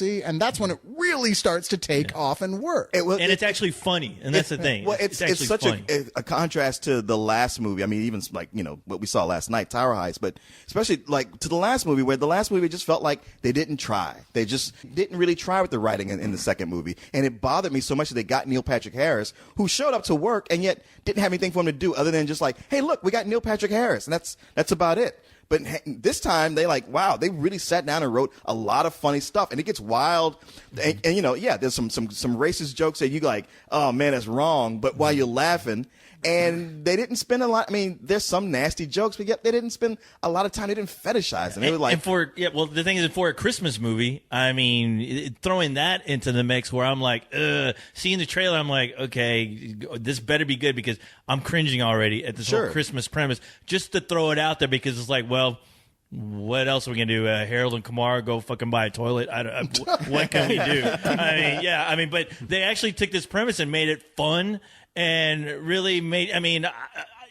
schmaltzy, and that's when it really starts to take off and work. And it's actually funny, and that's the thing. Well, it's actually such funny. a contrast to the last movie. I mean, even like, you know, what we saw last night, Tower Heist, but especially like to the last movie, where the last movie just felt like they didn't try. They just didn't really try with the writing in the second movie. And it bothered me so much that they got Neil Patrick Harris, who showed up to work and yet didn't have anything for him to do other than just like, hey, look, we got Neil Patrick Harris. And that's about it. But this time, they like, wow, they really sat down and wrote a lot of funny stuff. And it gets wild. And you know, yeah, there's some racist jokes that you like, oh, man, that's wrong. But while you're laughing, and they didn't spend a lot. I mean, there's some nasty jokes, but yet they didn't spend a lot of time. They didn't fetishize them. They were like, the thing is, for a Christmas movie, I mean, throwing that into the mix where I'm like, seeing the trailer, I'm like, okay, this better be good because I'm cringing already at this whole Christmas premise just to throw it out there because it's like, well, what else are we gonna do? Harold and Kumar go fucking buy a toilet? What can we do? But they actually took this premise and made it fun and really made. I mean,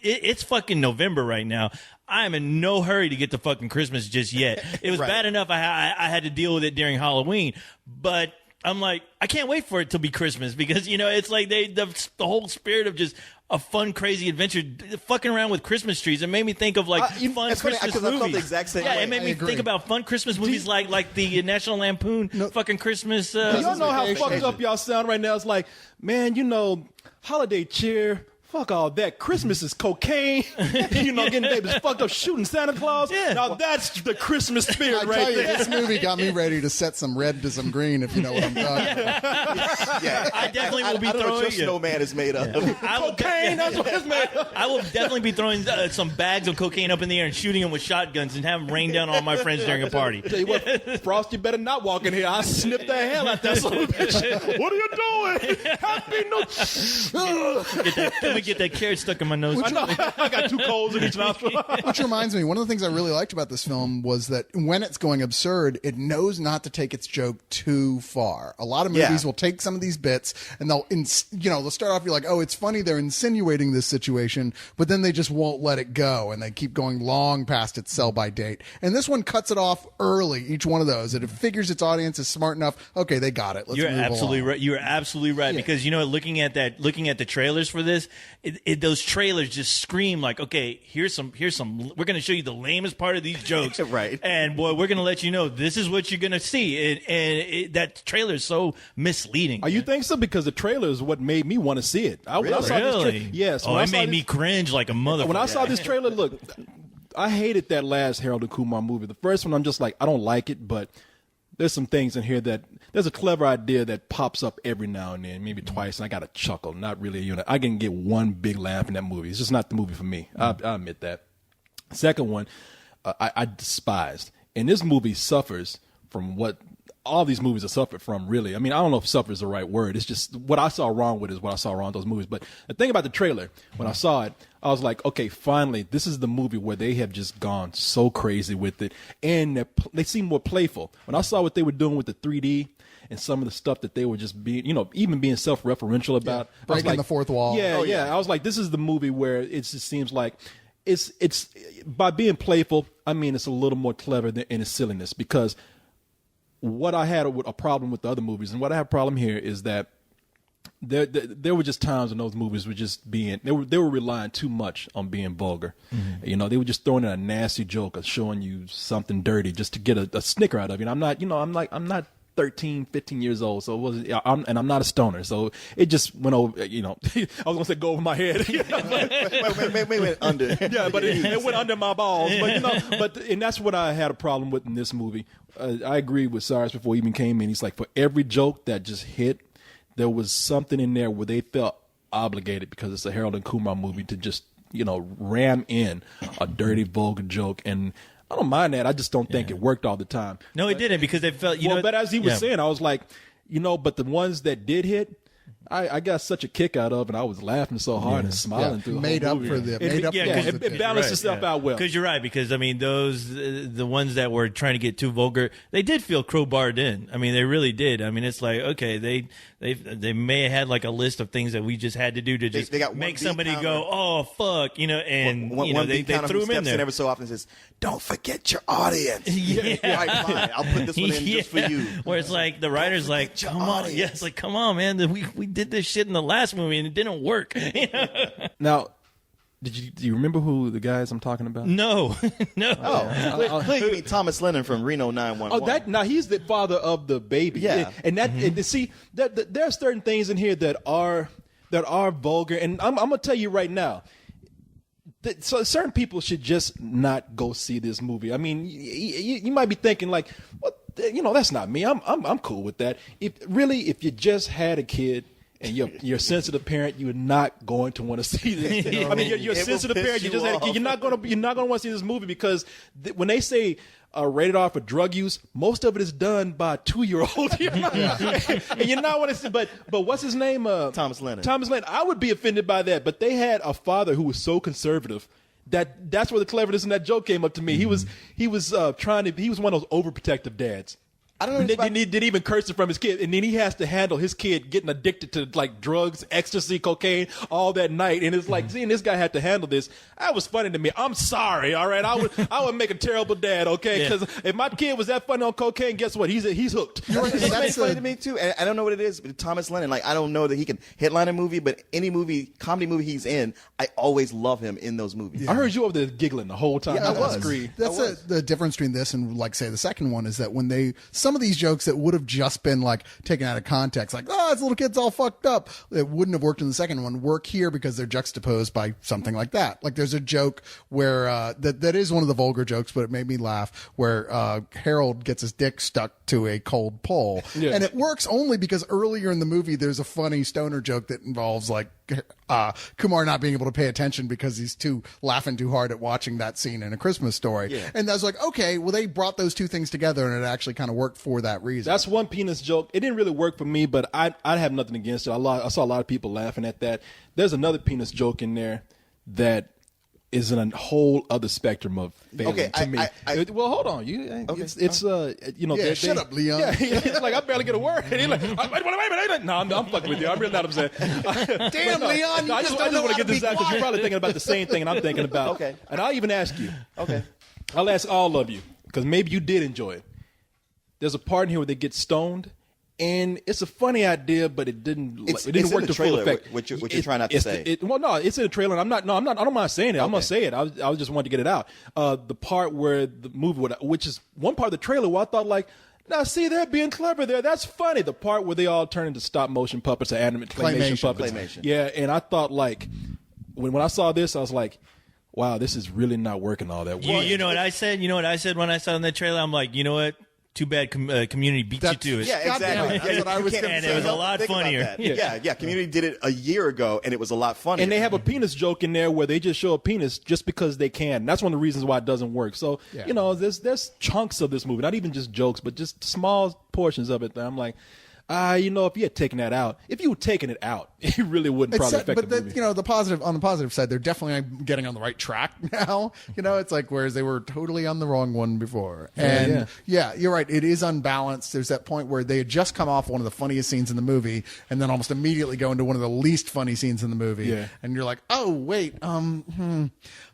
it's fucking November right now. I am in no hurry to get to fucking Christmas just yet. It was bad enough I had to deal with it during Halloween, but I'm like, I can't wait for it to be Christmas because, you know, it's like the whole spirit of just a fun, crazy adventure, fucking around with Christmas trees. It made me think of like fun Christmas movies. I felt the exact same way. It made me think about fun Christmas movies like the National Lampoon fucking Christmas. Y'all know how fucked up y'all sound right now. It's like, man, you know, holiday cheer. Fuck all that. Christmas is cocaine. You know, getting babies fucked up, shooting Santa Claus. Yeah. Now that's the Christmas spirit right tell you, there. this movie got me ready to set some red to some green, if you know what I'm talking about. Yeah, I definitely will be I don't know throwing what your snowman is made of. Cocaine, that's what it's made of. I will definitely be throwing some bags of cocaine up in the air and shooting them with shotguns and have them rain down on all my friends during a party. Tell you what, Frost, you better not walk in here. I'll snip the hell out that son of a bitch. What are you doing? Happy Let me get that carrot stuck in my nose. I know. I got 2 colds in each nostril. Which reminds me, one of the things I really liked about this film was that when it's going absurd, it knows not to take its joke too far. A lot of movies will take some of these bits and they'll start off, you're like, oh, it's funny, they're insinuating this situation, but then they just won't let it go and they keep going long past its sell-by date. And this one cuts it off early, each one of those. It figures its audience is smart enough. Okay, they got it. Let's move absolutely along. right. You're absolutely right because, you know, looking at the trailers for this, those trailers just scream like, okay, here's some. We're going to show you the lamest part of these jokes, right? And boy, we're going to let you know this is what you're going to see. And that trailer is so misleading. You think so? Because the trailer is what made me want to see it. Really? Yes. Oh, it made me cringe like a motherfucker. When I saw this trailer, look, I hated that last Harold and Kumar movie. The first one, I'm just like, I don't like it, but there's some things in here that there's a clever idea that pops up every now and then, maybe twice, and I got to chuckle. Not really, you know, I can get one big laugh in that movie. It's just not the movie for me. I admit that. Second one, I despised. And this movie suffers from what all these movies have suffered from, really. I mean, I don't know if suffer is the right word. It's just what I saw wrong with is what I saw wrong with those movies. But the thing about the trailer, when I saw it, I was like, okay, finally, this is the movie where they have just gone so crazy with it. And they seem more playful. When I saw what they were doing with the 3D and some of the stuff that they were just being, you know, even being self-referential about. Breaking the fourth wall. Yeah. I was like, this is the movie where it just seems like it's by being playful, I mean, it's a little more clever than in its silliness, because what I had a problem with the other movies, and what I have a problem here, is that there were just times when those movies were just being, they were relying too much on being vulgar. Mm-hmm. You know, they were just throwing in a nasty joke or showing you something dirty just to get a snicker out of you. And I'm not 13, 15 years old, so it wasn't, I'm not a stoner, so it just went over, you know, I was gonna say go over my head. wait, under. Yeah, but it went under my balls. But, you know, and that's what I had a problem with in this movie. I agree with Cyrus before he even came in. He's like, for every joke that just hit, there was something in there where they felt obligated, because it's a Harold and Kumar movie, to just, you know, ram in a dirty, vulgar joke. And I don't mind that. I just don't think it worked all the time. No, it didn't, because they felt, you know. But as he was saying, I was like, you know, but the ones that did hit, I got such a kick out of, and I was laughing so hard and smiling through the made whole up movie. for the made up. It balanced itself out well. Because you're right. Because I mean, those the ones that were trying to get too vulgar, they did feel crowbarred in. I mean, they really did. I mean, it's like, okay, they may have had like a list of things that we just had to do to just make somebody go, oh fuck, and they threw them in there. Every so often says, "Don't forget your audience." Right, fine. I'll put this one in just for you. Where it's like the writer's like, come on, it's like, come on, man, we did this shit in the last movie and it didn't work. Now, do you remember who the guys I'm talking about? No, no. Oh, you mean Thomas Lennon from Reno 911? Now he's the father of the baby. Yeah, and that and see that there are certain things in here that are vulgar, and I'm gonna tell you right now. So certain people should just not go see this movie. I mean, you might be thinking like, well, that's not me. I'm cool with that. If you just had a kid and you're a sensitive parent, you're not going to want to see this. I mean, you're a sensitive parent. You just had a kid. You're not going to want to see this movie because when they say rated R for drug use, most of it is done by a 2-year-old. And you're not want to see. But what's his name? Thomas Lennon. Thomas Lennon. I would be offended by that. But they had a father who was so conservative. That's where the cleverness in that joke came up to me. He was one of those overprotective dads. I don't know. Did even curse it from his kid, and then he has to handle his kid getting addicted to like drugs, ecstasy, cocaine, all that night. And it's like seeing this guy had to handle this. That was funny to me. I'm sorry, all right. I would make a terrible dad, okay? Because if my kid was that funny on cocaine, guess what? He's hooked. That's funny to me too. And I don't know what it is, but Thomas Lennon. Like I don't know that he can headline a movie, but any comedy movie he's in, I always love him in those movies. Yeah. I heard you over there giggling the whole time. Yeah, I was. That's the difference between this and like say the second one is that when some of these jokes that would have just been like taken out of context, like, oh, this little kid's all fucked up, it wouldn't have worked in the second one, work here because they're juxtaposed by something like that. Like there's a joke where that is one of the vulgar jokes, but it made me laugh, where Harold gets his dick stuck to a cold pole. Yeah. And it works only because earlier in the movie there's a funny stoner joke that involves like Kumar not being able to pay attention because he's laughing too hard at watching that scene in A Christmas Story. Yeah. And I was like, okay, well, they brought those two things together and it actually kind of worked for that reason. That's one penis joke. It didn't really work for me, but I have nothing against it. I saw a lot of people laughing at that. There's another penis joke in there that is in a whole other spectrum of failing to me. Well, hold on. It's shut up, Leon. Yeah, it's like I barely get a word. And he's like, wait a minute. No, I'm fucking with you. I'm really not upset. Damn, Leon, I just want to get this out because you're probably thinking about the same thing and I'm thinking about. Okay. And I'll even ask you. Okay. I'll ask all of you because maybe you did enjoy it. There's a part in here where they get stoned. And it's a funny idea, but it didn't work to full effect. What you're trying not to say? No, it's in the trailer. And I don't mind saying it. I'm gonna say it. I just wanted to get it out. The part where the movie, which is one part of the trailer, where I thought like, now see, they're being clever there. That's funny. The part where they all turn into stop motion puppets or animate claymation puppets. Claymation. Yeah, and I thought like, when I saw this, I was like, wow, this is really not working all that well. You know what I said? You know what I said when I saw in the trailer? I'm like, you know what? Too bad Community beat you to it. Yeah, exactly. That's what I was going to And say. it was a lot funnier. Yeah. Community did it a year ago, and it was a lot funnier. And they have a penis joke in there where they just show a penis just because they can. That's one of the reasons why it doesn't work. So, there's chunks of this movie, not even just jokes, but just small portions of it that I'm like, if you had taken that out, if you had taken it out, it really wouldn't probably affect the movie. On the positive side, they're definitely getting on the right track now. It's like, whereas they were totally on the wrong one before. And yeah, you're right. It is unbalanced. There's that point where they had just come off one of the funniest scenes in the movie and then almost immediately go into one of the least funny scenes in the movie. Yeah. And you're like, oh, wait,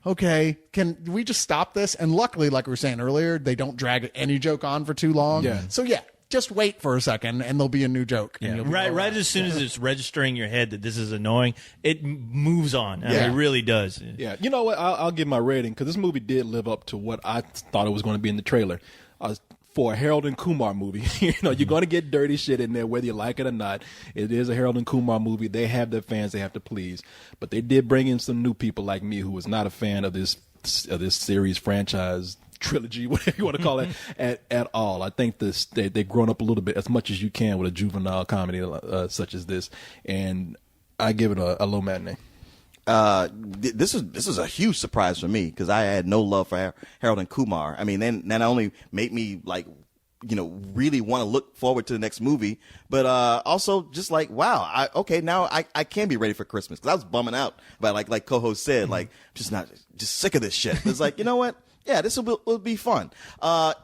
okay, can we just stop this? And luckily, like we were saying earlier, they don't drag any joke on for too long. Yeah. So yeah. Just wait for a second, and there'll be a new joke. Yeah. Right as soon as it's registering in your head that this is annoying, it moves on. I mean, it really does. Yeah. You know what? I'll give my rating because this movie did live up to what I thought it was going to be in the trailer. For a Harold and Kumar movie, you're going to get dirty shit in there, whether you like it or not. It is a Harold and Kumar movie. They have their fans they have to please, but they did bring in some new people like me who was not a fan of this series franchise. Trilogy, whatever you want to call it, at all. I think they've grown up a little bit as much as you can with a juvenile comedy such as this, and I give it a low matinee. This was a huge surprise for me because I had no love for Harold and Kumar. I mean, then that only made me like really want to look forward to the next movie, but also just like, wow, now I can be ready for Christmas, because I was bumming out about like co-host said, like just sick of this shit. It's like, you know what? Yeah, this will be fun.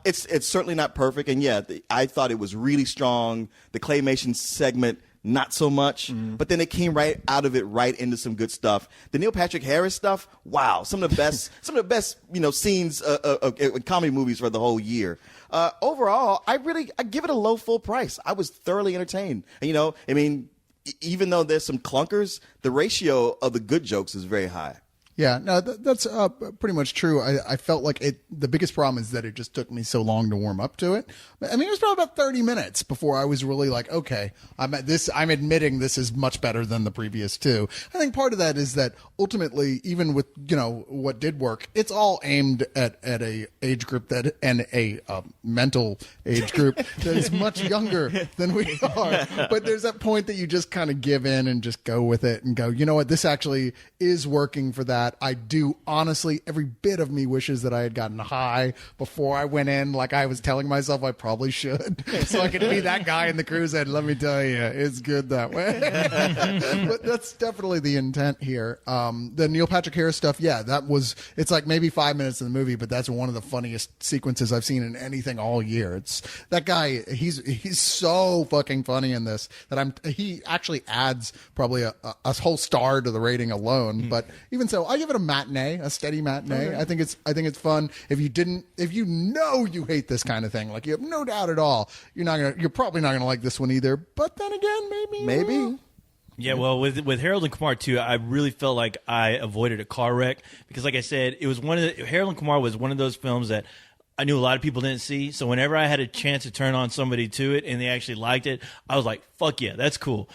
It's certainly not perfect, and I thought it was really strong. The claymation segment, not so much, but then it came right out of it right into some good stuff. The Neil Patrick Harris stuff, wow, some of the best scenes in comedy movies for the whole year. Overall, I give it a low full price. I was thoroughly entertained. And, even though there's some clunkers, the ratio of the good jokes is very high. Yeah, no, that's pretty much true. I felt like the biggest problem is that it just took me so long to warm up to it. I mean, it was probably about 30 minutes before I was really like, okay, I'm admitting this is much better than the previous two. I think part of that is that ultimately, even with, what did work, it's all aimed at a age group and a mental age group that is much younger than we are. But there's that point that you just kind of give in and just go with it and go, you know what, this actually is working for that. I do, honestly, every bit of me wishes that I had gotten high before I went in, like I was telling myself I probably should, so I could be that guy in the cruise. And let me tell you, it's good that way. But that's definitely the intent here. The Neil Patrick Harris stuff, it's like maybe 5 minutes in the movie, but that's one of the funniest sequences I've seen in anything all year. It's that guy, he's so fucking funny in this that he actually adds probably a whole star to the rating alone. But even so, I give it a steady matinee. Okay. I think it's fun. If you hate this kind of thing, like you have no doubt at all, you're probably not gonna like this one either. But then again, maybe. Yeah, well, with Harold and Kumar too, I really felt like I avoided a car wreck, because, like I said, it was Harold and Kumar was one of those films that I knew a lot of people didn't see. So whenever I had a chance to turn on somebody to it and they actually liked it, I was like, fuck yeah, that's cool.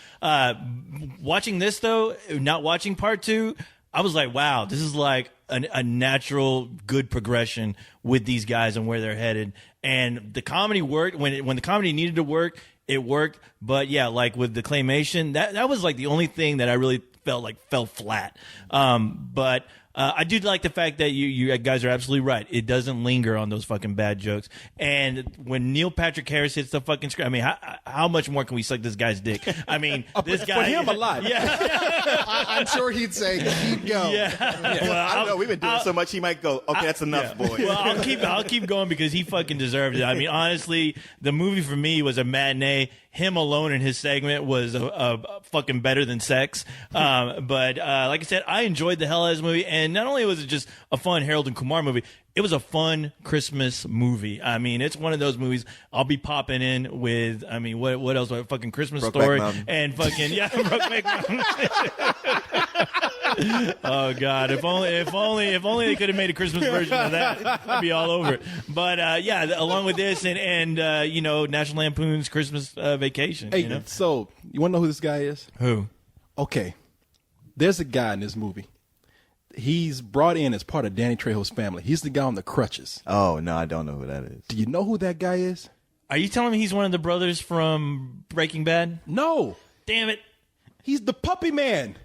Watching this though, not watching part two, I was like, wow, this is like a natural good progression with these guys and where they're headed. And the comedy worked when the comedy needed to work, it worked. But yeah, like with the claymation, that was like the only thing that I really felt like fell flat. But I do like the fact that you guys are absolutely right. It doesn't linger on those fucking bad jokes. And when Neil Patrick Harris hits the fucking screen, I mean, how much more can we suck this guy's dick? I mean, this guy. For him, a lot. Yeah. I'm sure he'd say, keep going. Yeah. Well, I don't know. We've been doing so much, he might go, okay, that's enough, boy. Well, I'll keep going because he fucking deserved it. I mean, honestly, the movie for me was a matinee. Him alone in his segment was a fucking better than sex. But like I said, I enjoyed the hell out of this movie. And not only was it just a fun Harold and Kumar movie, it was a fun Christmas movie. I mean, it's one of those movies I'll be popping in with. I mean, what else? Fucking Christmas Story and fucking Brokeback Mountain. Oh God! If only they could have made a Christmas version of that. I'd be all over it. But along with this and National Lampoon's Christmas Vacation. Hey, so you want to know who this guy is? Who? Okay, there's a guy in this movie. He's brought in as part of Danny Trejo's family. He's the guy on the crutches. Oh, no, I don't know who that is. Do you know who that guy is? Are you telling me he's one of the brothers from Breaking Bad? No. Damn it. He's the puppy man.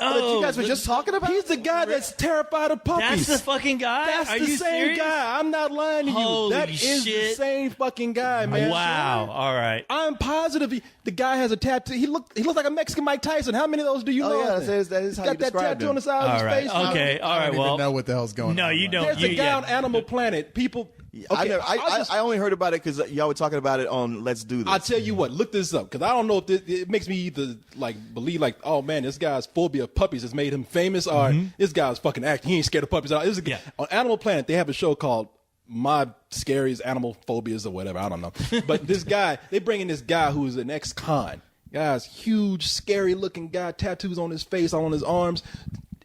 Oh, you guys were just talking about? He's the guy that's terrified of puppies. That's the fucking guy? That's the same guy. I'm not lying to you. Holy that is shit. the same fucking guy, man. Wow. Sure. All right. I'm positive the guy has a tattoo. He looks like a Mexican Mike Tyson. How many of those do you know? Yeah, that is how you got that tattoo him. on the side of his face. Okay. All right. I don't even know what the hell's going on. No, you don't. There's a guy on Animal Planet. People. Okay, I only heard about it because y'all were talking about it on Let's Do This. I'll tell you what, look this up, because I don't know if it makes me either believe oh man, this guy's phobia of puppies has made him famous, or this guy's fucking acting. He ain't scared of puppies. On Animal Planet, they have a show called My Scariest Animal Phobias or whatever. I don't know. But this guy, they bring in this guy who's an ex-con. Guy's huge, scary looking guy, tattoos on his face, on his arms.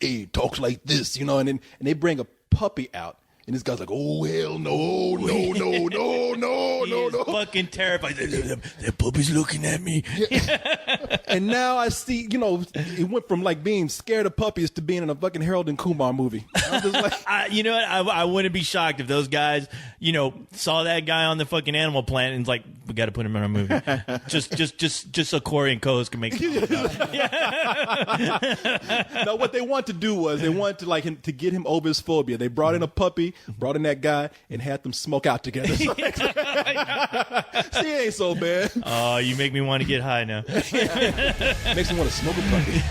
He talks like this, and they bring a puppy out. And this guy's like, oh, hell no. He's fucking terrified. That puppy's looking at me. Yeah. And now I see, it went from being scared of puppies to being in a fucking Harold and Kumar movie. I'm just like, you know what? I wouldn't be shocked if those guys, saw that guy on the fucking Animal Planet and We got to put him in our movie. just so Corey and Coles can make it. No, what they want to do was they wanted to to get him over his phobia. They brought in a puppy, brought in that guy, and had them smoke out together. See, it ain't so bad. Oh, you make me want to get high now. Makes me want to smoke a puppy.